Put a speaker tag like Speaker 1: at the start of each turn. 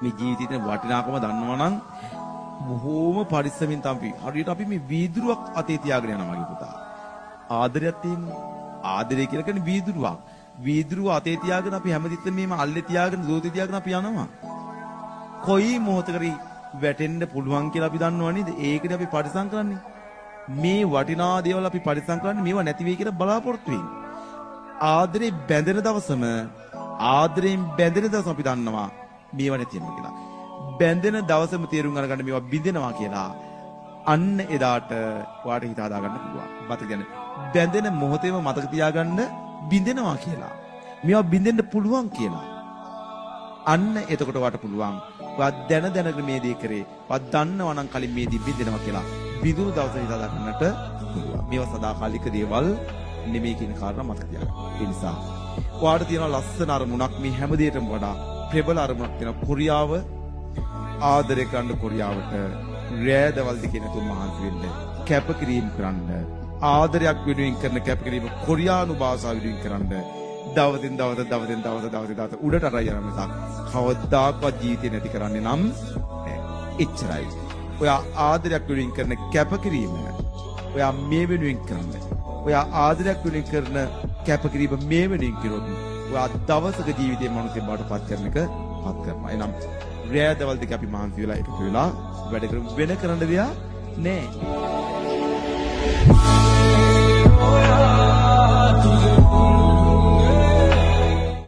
Speaker 1: මේ ජීවිතේ වටිනාකම දන්නවා නම් බොහෝම පරිස්සමින් තමයි හරියට අපි මේ වීදුරුවක් අතේ තියාගෙන යනවා මගේ පුතා. ආදරයක් තියෙන්නේ. ආදරය කියලා කියන්නේ වීදුරුවක්. වීදුරුව අතේ තියාගෙන අපි හැමතිස්සෙම මේම අල්ලේ තියාගෙන දෝතේ තියාගෙන අපි යනවා. කොයි මොහොතකරි වැටෙන්න පුළුවන් කියලා අපි දන්නවා නේද? ඒකනේ අපි පරිසම් කරන්නේ. මේ වටිනා දේවල් අපි පරිසම් කරන්නේ මේවා නැති වෙයි කියලා බලාපොරොත්තු වෙන්නේ. ආදරේ බැඳෙන දවසම ආදරයෙන් බැඳෙන දවසම අපි දන්නවා මේවා නැති වෙනවා කියලා. බැඳෙන දවසම තේරුම් අරගන්න මේවා බිඳෙනවා කියලා. අන්න එදාට ඔයාට හිත හදා ගන්න පුළුවන්. මතක තියාගන්න. බැඳෙන මොහොතේම මතක තියාගන්න බිඳෙනවා කියලා. මේවා බිඳෙන්න පුළුවන් කියලා. අන්න එතකොට ඔයාට පුළුවන්. ඔයා දැනගෙන මේ දේ කරේ. ඔයා දන්නවා නම් කලින් මේ දේ බිඳෙනවා කියලා. බිඳුණු දවසේ හිත හදා ගන්නට පුළුවන්. මේවා සදාකාලික දේවල් නෙමෙයි කියන කාරණා මතක තියාගන්න. ඒ නිසා ඔයාට තියෙන ලස්සන අරමුණක් මේ හැම දෙයකටම වඩා ප්‍රබල අරමුණක් තියෙන කොරියාව ආදරය කරන්න කොරියාවට රෑදවල් දෙකේ නැතුව මහන්සි වෙන්න කැපකිරීම කරන්න ආදරයක් වෙනුවෙන් කරන කැපකිරීම කොරියානු භාෂාව වෙනුවෙන් කරන්න දවසින් දවස උඩට අරයි යන මිසක් කවදාකවත් ජීවිතේ නැති කරන්නේ නම් එච්චරයි. ඔයා ආදරයක් වෙනුවෙන් කරන කැපකිරීම ඔයා මේ වෙනුවෙන් කරන්න. ඔයා ආදරයක් වෙනුවෙන් කරන කැපකිරීම මේ වෙනුවෙන් කරොත් ඔයා දවසක ජීවිතේ මනුස්සයෙක් බවට පත් කරන එක පත් කරනවා. එනම් රෑදවල් දෙක අපි මහන්සි වෙලා එකතු වෙලා වැඩ කරමු. වෙන කරන්න දෙයක් නෑ.